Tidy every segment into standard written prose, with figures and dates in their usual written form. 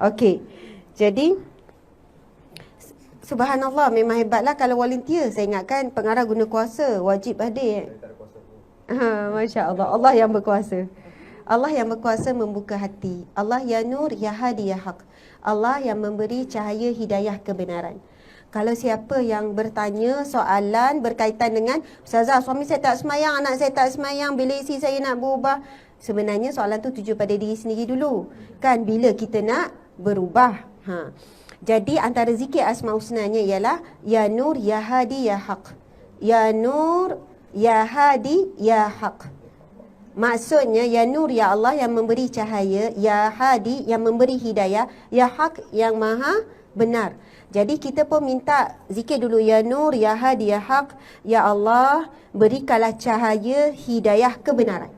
Okey. Jadi subhanallah, memang hebatlah kalau volunteer. Saya ingatkan pengarah guna kuasa, wajib hadir. Masya Allah, Allah yang berkuasa. Allah yang berkuasa membuka hati. Allah ya nur, ya hadi, ya haq. Allah yang memberi cahaya hidayah kebenaran. Kalau siapa yang bertanya soalan berkaitan dengan, Ustazah, suami saya tak semayang, anak saya tak semayang, bila isi saya nak berubah. Sebenarnya soalan tu tuju pada diri sendiri dulu. Kan bila kita nak berubah. Jadi antara zikir Asmaul Husnanya ialah Ya Nur, Ya Hadi, Ya Haq. Ya Nur, Ya Hadi, Ya Haq. Maksudnya Ya Nur, Ya Allah yang memberi cahaya, Ya Hadi yang memberi hidayah, Ya Haq yang maha benar. Jadi kita pun minta zikir dulu Ya Nur, Ya Hadi, Ya Haq. Ya Allah, berikanlah cahaya hidayah kebenaran.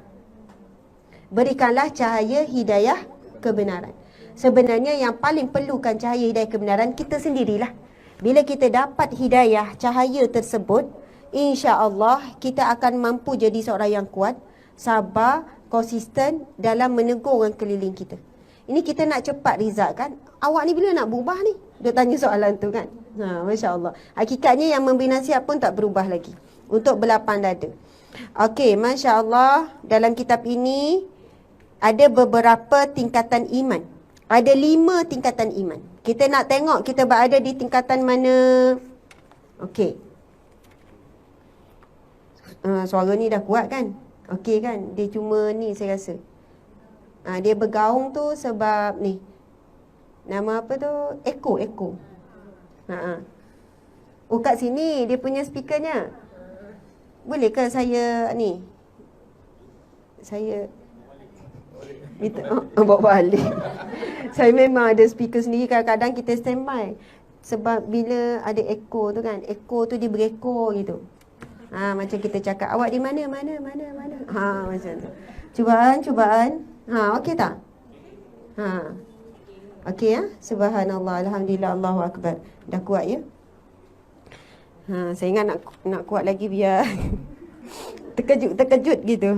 Berikanlah cahaya hidayah kebenaran. Sebenarnya yang paling perlukan cahaya hidayah kebenaran kita sendirilah. Bila kita dapat hidayah cahaya tersebut, insya-Allah kita akan mampu jadi seorang yang kuat, sabar, konsisten dalam menegur orang keliling kita. Ini kita nak cepat result kan? Awak ni bila nak berubah ni? Dia tanya soalan tu kan? Masya Allah. Hakikatnya yang memberi nasihat pun tak berubah lagi. Untuk berlapang dada. Okey, Masya Allah. Dalam kitab ini ada beberapa tingkatan iman. Ada 5 tingkatan iman. Kita nak tengok kita berada di tingkatan mana. Okey. Suara ni dah kuat kan? Okey kan? Dia cuma ni saya rasa. Dia bergaung tu sebab ni. Nama apa tu? Echo. Oh, kat sini dia punya speakernya. Boleh ke saya ni? Saya bawa balik. Saya memang ada speaker sendiri. Kadang-kadang kita standby. Sebab bila ada echo tu kan, echo tu dia berekor gitu. Macam kita cakap, awak di mana? Macam tu. Cubaan. Okey tak? Okey ya? Subhanallah, alhamdulillah, Allahu akbar. Dah kuat ya? Saya ingat nak kuat lagi biar terkejut gitu.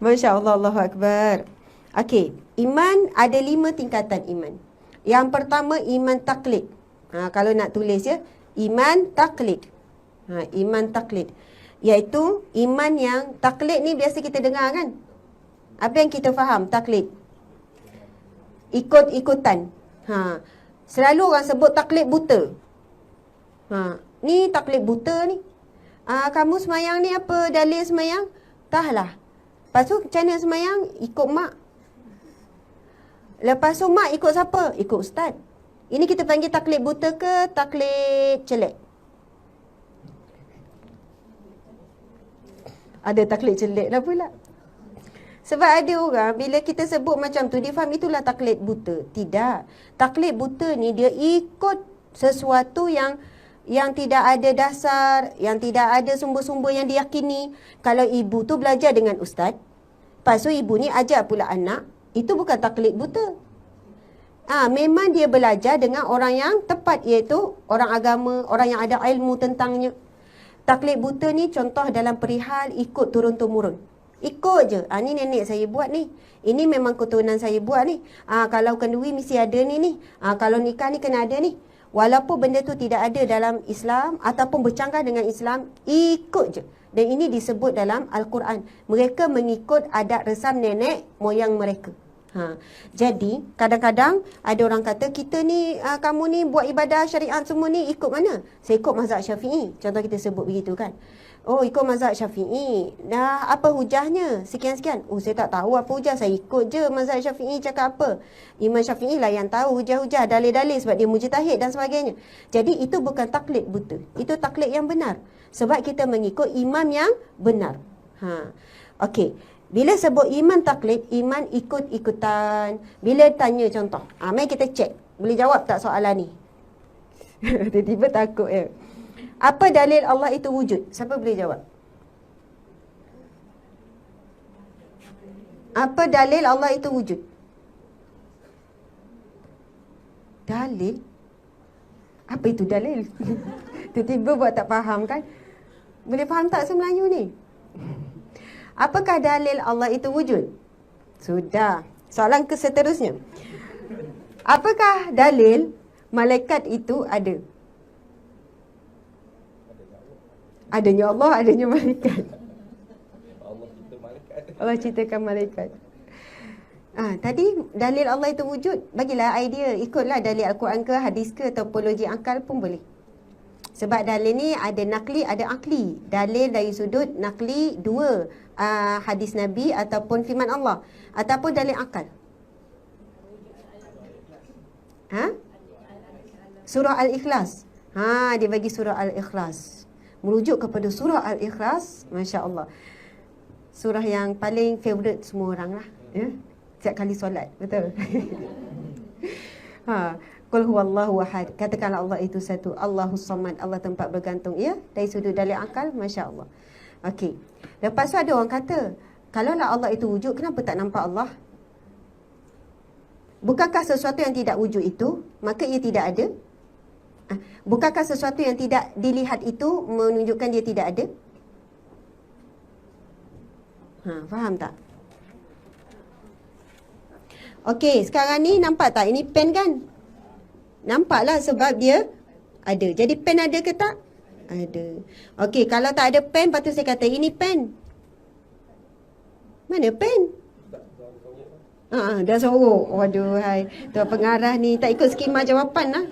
Masya Allah, Allahu akbar. Okey, iman ada 5 tingkatan iman. Yang pertama iman taklid. Kalau nak tulis ya, iman taklid. Iman taklid. Iaitu iman yang taklid ni biasa kita dengar kan? Apa yang kita faham taklid? Ikut-ikutan. Selalu orang sebut taklid buta. Ni taklid buta ni. Kamu semayang ni apa dalil semayang? Tahlah. Lepas tu macam mana semayang? Ikut mak. Lepas tu mak ikut siapa? Ikut ustaz. Ini kita panggil taklid buta ke taklid celek? Ada taklid celek lah pula. Sebab ada orang bila kita sebut macam tu, dia faham itulah taklid buta. Tidak. Taklid buta ni dia ikut sesuatu yang tidak ada dasar, yang tidak ada sumber-sumber yang diyakini. Kalau ibu tu belajar dengan ustaz, lepas tu ibu ni ajar pula anak, itu bukan taklid buta. Memang dia belajar dengan orang yang tepat, iaitu orang agama, orang yang ada ilmu tentangnya. Taklid buta ni contoh dalam perihal ikut turun-temurun. Ikut je. Ni nenek saya buat ni. Ini memang keturunan saya buat ni. Kalau kenduri mesti ada ni. Kalau nikah ni kena ada ni. Walaupun benda tu tidak ada dalam Islam ataupun bercanggah dengan Islam, ikut je. Dan ini disebut dalam Al-Quran. Mereka mengikut adat resam nenek moyang mereka. Jadi kadang-kadang ada orang kata kita ni, kamu ni buat ibadah syariat semua ni ikut mana? Saya ikut mazhab Syafi'i. Contoh kita sebut begitu kan. Oh, ikut mazhab Syafi'i. Dah apa hujahnya? Sekian-sekian. Oh, saya tak tahu apa hujah. Saya ikut je mazhab Syafi'i cakap apa. Imam Syafi'i lah yang tahu hujah-hujah, dalil-dalil sebab dia mujtahid dan sebagainya. Jadi itu bukan taklid buta. Itu taklid yang benar. Sebab kita mengikut imam yang benar. Okey. Bila sebut iman taklid, iman ikut-ikutan. Bila tanya contoh, mari kita cek. Boleh jawab tak soalan ni? Tiba-tiba takut ya. Apa dalil Allah itu wujud? Siapa boleh jawab? Apa dalil Allah itu wujud? Dalil? Apa itu dalil? Tiba-tiba buat tak faham kan? Boleh faham tak Melayu ni? Apakah dalil Allah itu wujud? Sudah. Soalan ke seterusnya. Apakah dalil malaikat itu ada? Adanya Allah, adanya malaikat. Allah ciptakan malaikat. Tadi dalil Allah itu wujud. Bagilah idea. Ikutlah dalil Al-Quran ke, hadis ke, topologi akal pun boleh. Sebab dalil ni ada nakli, ada akli. Dalil dari sudut nakli, dua, hadis Nabi ataupun firman Allah, ataupun dalil akal. Surah Al-Ikhlas. Dia bagi surah Al-Ikhlas. Merujuk kepada surah Al-Ikhlas. Masya Allah. Surah yang paling favourite semua orang lah. Setiap kali solat. Betul? Qul huwallahu ahad. Katakanlah Allah itu satu. Allahus samad. Allah tempat bergantung. Ya? Dari sudut dalil akal. Masya Allah. Okey. Lepas tu ada orang kata, kalaulah Allah itu wujud, kenapa tak nampak Allah? Bukankah sesuatu yang tidak wujud itu, maka ia tidak ada? Bukankah sesuatu yang tidak dilihat itu menunjukkan dia tidak ada? Faham tak? Okey, sekarang ni nampak tak? Ini pen kan? Nampaklah sebab dia ada. Jadi pen ada ke tak? Ada. Okey, kalau tak ada pen, lepas tu saya kata, ini pen. Mana pen? Dah sorok. Waduh, hai. Tuan pengarah ni tak ikut skema jawapan lah.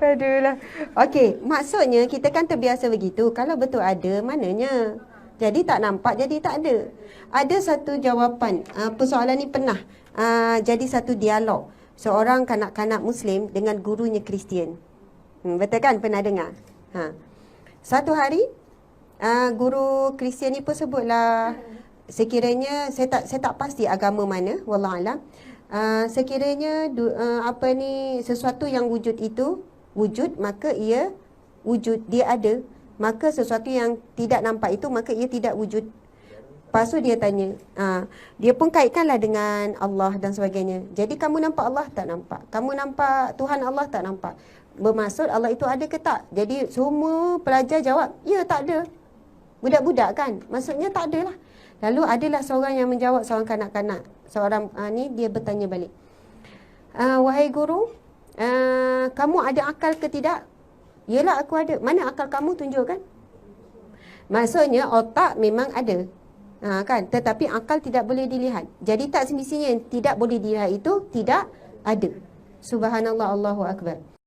Aduh lah. Okey, maksudnya kita kan terbiasa begitu. Kalau betul ada, mananya? Jadi tak nampak, jadi tak ada. Ada satu jawapan. Persoalan ni pernah jadi satu dialog. Seorang kanak-kanak Muslim dengan gurunya Kristian. Betul kan? Pernah dengar? Satu hari, guru Kristian ni pun sebutlah, sekiranya saya tak pasti agama mana, wallahualam. Sekiranya sesuatu yang wujud itu wujud, maka ia wujud, dia ada. Maka sesuatu yang tidak nampak itu, maka ia tidak wujud. Lepas tu dia tanya, dia pun kaitkanlah dengan Allah dan sebagainya. Jadi kamu nampak Allah? Tak nampak. Kamu nampak Tuhan Allah? Tak nampak. Bermaksud Allah itu ada ke tak? Jadi semua pelajar jawab, ya tak ada. Budak-budak kan? Maksudnya tak ada lah. Lalu adalah seorang yang menjawab, seorang kanak-kanak. Seorang ni dia bertanya balik. Wahai guru, kamu ada akal ke tidak? Yelah aku ada. Mana akal kamu, tunjukkan. Maksudnya otak memang ada. Kan? Tetapi akal tidak boleh dilihat. Jadi tak semestinya yang tidak boleh dilihat itu tidak ada. Subhanallah, Allahu Akbar.